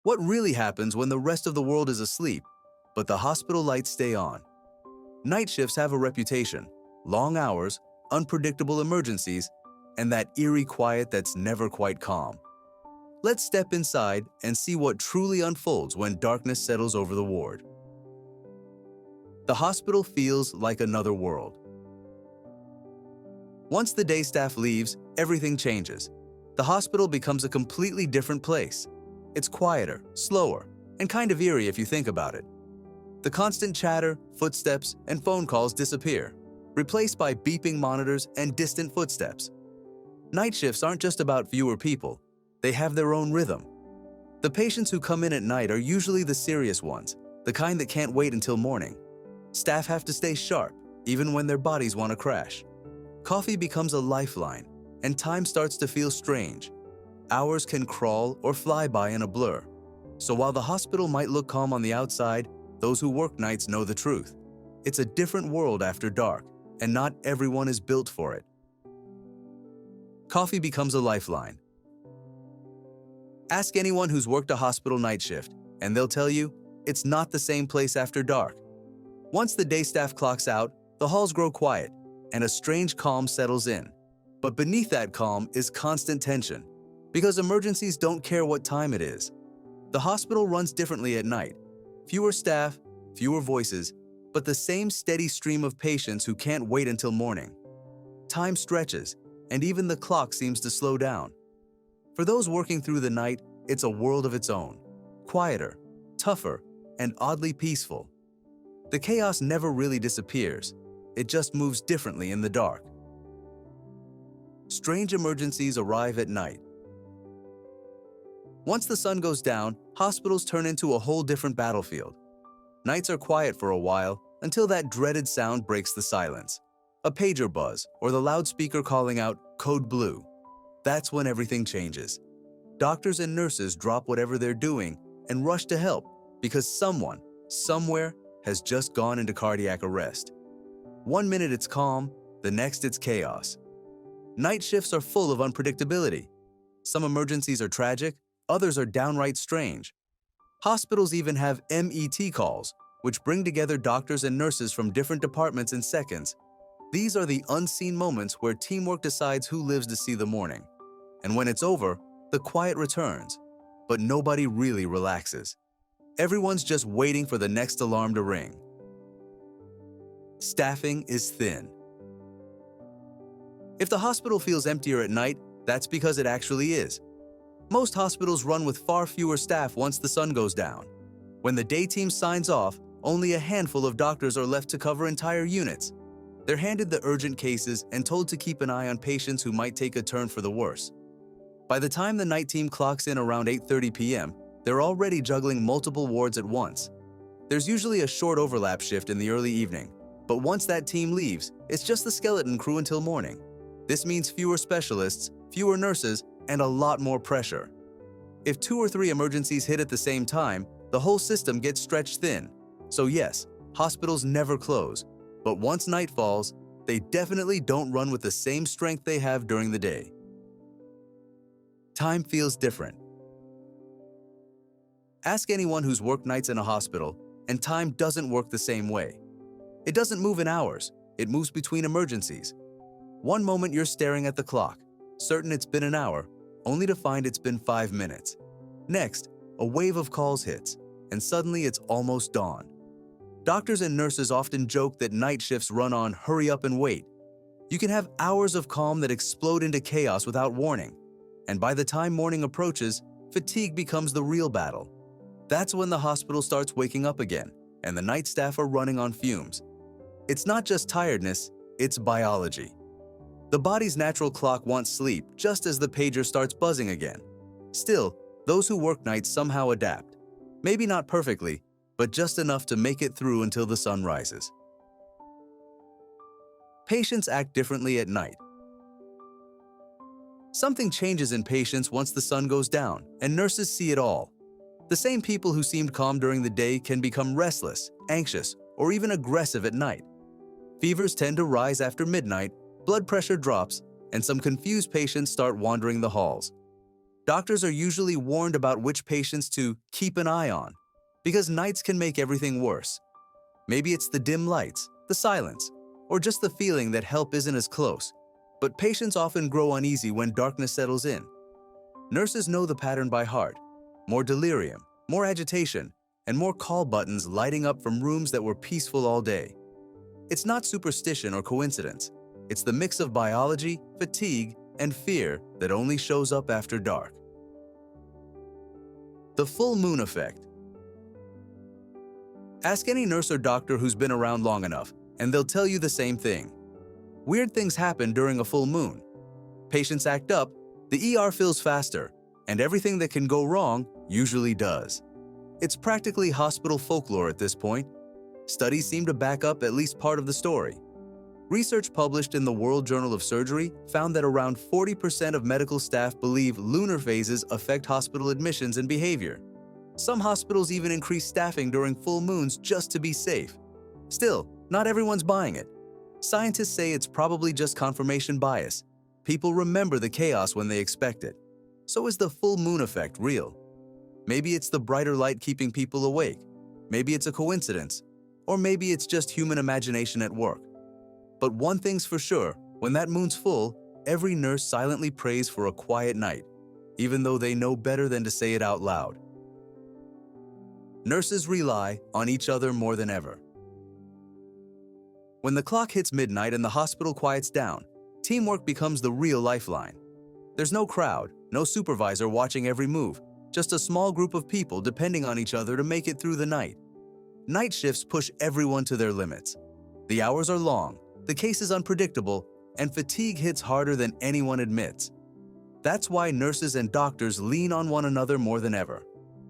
What really happens when the rest of the world is asleep, but the hospital lights stay on? Night shifts have a reputation: long hours, unpredictable emergencies, and that eerie quiet that's never quite calm. Let's step inside and see what truly unfolds when darkness settles over the ward. The hospital feels like another world. Once the day staff leaves, everything changes. The hospital becomes a completely different place. It's quieter, slower, and kind of eerie if you think about it. The constant chatter, footsteps, and phone calls disappear, replaced by beeping monitors and distant footsteps. Night shifts aren't just about fewer people. They have their own rhythm. The patients who come in at night are usually the serious ones, the kind that can't wait until morning. Staff have to stay sharp, even when their bodies want to crash. Coffee becomes a lifeline, and time starts to feel strange. Hours can crawl or fly by in a blur. So while the hospital might look calm on the outside, those who work nights know the truth. It's a different world after dark, and not everyone is built for it. Coffee becomes a lifeline. Ask anyone who's worked a hospital night shift, and they'll tell you it's not the same place after dark. Once the day staff clocks out, the halls grow quiet, and a strange calm settles in. But beneath that calm is constant tension, because emergencies don't care what time it is. The hospital runs differently at night. Fewer staff, fewer voices, but the same steady stream of patients who can't wait until morning. Time stretches, and even the clock seems to slow down. For those working through the night, it's a world of its own, quieter, tougher, and oddly peaceful. The chaos never really disappears. It just moves differently in the dark. Strange emergencies arrive at night. Once the sun goes down, hospitals turn into a whole different battlefield. Nights are quiet for a while until that dreaded sound breaks the silence. A pager buzz or the loudspeaker calling out "Code Blue." That's when everything changes. Doctors and nurses drop whatever they're doing and rush to help because someone, somewhere, has just gone into cardiac arrest. One minute it's calm, the next it's chaos. Night shifts are full of unpredictability. Some emergencies are tragic, others are downright strange. Hospitals even have MET calls, which bring together doctors and nurses from different departments in seconds. These are the unseen moments where teamwork decides who lives to see the morning. And when it's over, the quiet returns, but nobody really relaxes. Everyone's just waiting for the next alarm to ring. Staffing is thin. If the hospital feels emptier at night, that's because it actually is. Most hospitals run with far fewer staff once the sun goes down. When the day team signs off, only a handful of doctors are left to cover entire units. They're handed the urgent cases and told to keep an eye on patients who might take a turn for the worse. By the time the night team clocks in around 8:30 p.m., they're already juggling multiple wards at once. There's usually a short overlap shift in the early evening, but once that team leaves, it's just the skeleton crew until morning. This means fewer specialists, fewer nurses, and a lot more pressure. If 2 or 3 emergencies hit at the same time, the whole system gets stretched thin. So yes, hospitals never close, but once night falls, they definitely don't run with the same strength they have during the day. Time feels different. Ask anyone who's worked nights in a hospital, and time doesn't work the same way. It doesn't move in hours, it moves between emergencies. One moment you're staring at the clock, certain it's been an hour, only to find it's been 5 minutes. Next, a wave of calls hits, and suddenly it's almost dawn. Doctors and nurses often joke that night shifts run on hurry up and wait. You can have hours of calm that explode into chaos without warning. And by the time morning approaches, fatigue becomes the real battle. That's when the hospital starts waking up again, and the night staff are running on fumes. It's not just tiredness, it's biology. The body's natural clock wants sleep just as the pager starts buzzing again. Still, those who work nights somehow adapt. Maybe not perfectly, but just enough to make it through until the sun rises. Patients act differently at night. Something changes in patients once the sun goes down, and nurses see it all. The same people who seemed calm during the day can become restless, anxious, or even aggressive at night. Fevers tend to rise after midnight, blood pressure drops, and some confused patients start wandering the halls. Doctors are usually warned about which patients to keep an eye on, because nights can make everything worse. Maybe it's the dim lights, the silence, or just the feeling that help isn't as close, but patients often grow uneasy when darkness settles in. Nurses know the pattern by heart: more delirium, more agitation, and more call buttons lighting up from rooms that were peaceful all day. It's not superstition or coincidence. It's the mix of biology, fatigue, and fear that only shows up after dark. The full moon effect. Ask any nurse or doctor who's been around long enough, and they'll tell you the same thing. Weird things happen during a full moon. Patients act up, the ER fills faster, and everything that can go wrong usually does. It's practically hospital folklore at this point. Studies seem to back up at least part of the story. Research published in the World Journal of Surgery found that around 40% of medical staff believe lunar phases affect hospital admissions and behavior. Some hospitals even increase staffing during full moons just to be safe. Still, not everyone's buying it. Scientists say it's probably just confirmation bias. People remember the chaos when they expect it. So is the full moon effect real? Maybe it's the brighter light keeping people awake. Maybe it's a coincidence. Or maybe it's just human imagination at work. But one thing's for sure, when that moon's full, every nurse silently prays for a quiet night, even though they know better than to say it out loud. Nurses rely on each other more than ever. When the clock hits midnight and the hospital quiets down, teamwork becomes the real lifeline. There's no crowd, no supervisor watching every move, just a small group of people depending on each other to make it through the night. Night shifts push everyone to their limits. The hours are long, the case is unpredictable, and fatigue hits harder than anyone admits. That's why nurses and doctors lean on one another more than ever.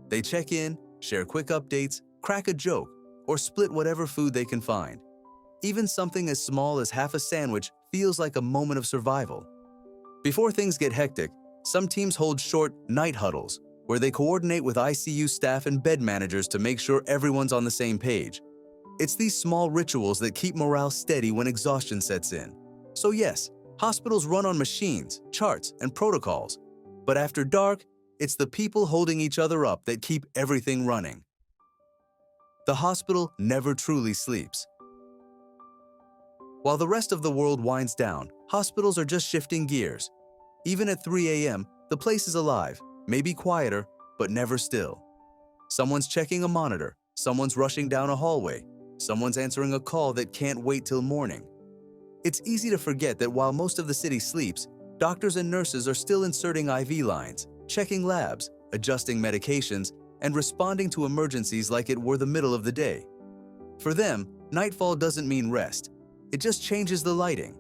They check in, share quick updates, crack a joke, or split whatever food they can find. Even something as small as half a sandwich feels like a moment of survival. Before things get hectic, some teams hold short night huddles, where they coordinate with ICU staff and bed managers to make sure everyone's on the same page. It's these small rituals that keep morale steady when exhaustion sets in. So yes, hospitals run on machines, charts, and protocols. But after dark, it's the people holding each other up that keep everything running. The hospital never truly sleeps. While the rest of the world winds down, hospitals are just shifting gears. Even at 3 a.m., the place is alive, maybe quieter, but never still. Someone's checking a monitor, someone's rushing down a hallway, someone's answering a call that can't wait till morning. It's easy to forget that while most of the city sleeps, doctors and nurses are still inserting IV lines, checking labs, adjusting medications, and responding to emergencies like it were the middle of the day. For them, nightfall doesn't mean rest. It just changes the lighting.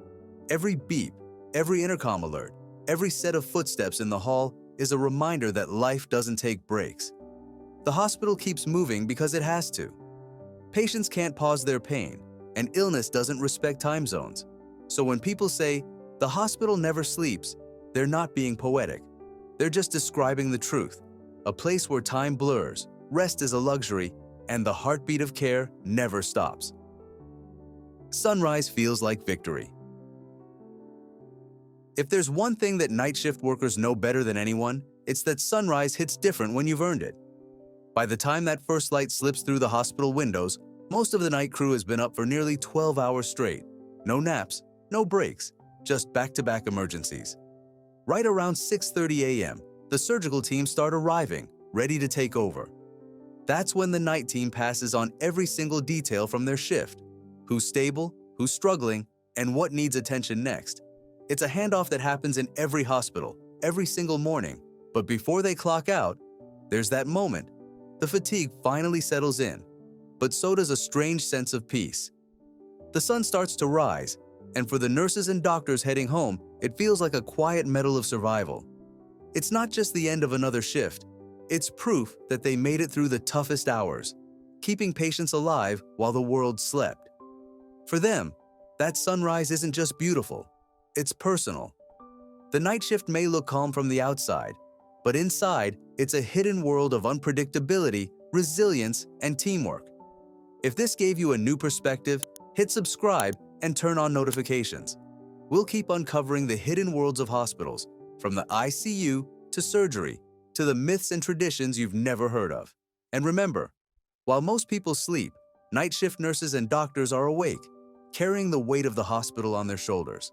Every beep, every intercom alert, every set of footsteps in the hall is a reminder that life doesn't take breaks. The hospital keeps moving because it has to. Patients can't pause their pain, and illness doesn't respect time zones. So when people say, "The hospital never sleeps," they're not being poetic. They're just describing the truth. A place where time blurs, rest is a luxury, and the heartbeat of care never stops. Sunrise feels like victory. If there's one thing that night shift workers know better than anyone, it's that sunrise hits different when you've earned it. By the time that first light slips through the hospital windows, most of the night crew has been up for nearly 12 hours straight. No naps, no breaks, just back-to-back emergencies. Right around 6:30 a.m., the surgical teams start arriving, ready to take over. That's when the night team passes on every single detail from their shift: who's stable, who's struggling, and what needs attention next. It's a handoff that happens in every hospital, every single morning. But before they clock out, there's that moment. The fatigue finally settles in, but so does a strange sense of peace. The sun starts to rise, and for the nurses and doctors heading home, it feels like a quiet medal of survival. It's not just the end of another shift. It's proof that they made it through the toughest hours, keeping patients alive while the world slept. For them, that sunrise isn't just beautiful, it's personal. The night shift may look calm from the outside, but inside, it's a hidden world of unpredictability, resilience, and teamwork. If this gave you a new perspective, hit subscribe and turn on notifications. We'll keep uncovering the hidden worlds of hospitals, from the ICU to surgery, to the myths and traditions you've never heard of. And remember, while most people sleep, night shift nurses and doctors are awake, carrying the weight of the hospital on their shoulders.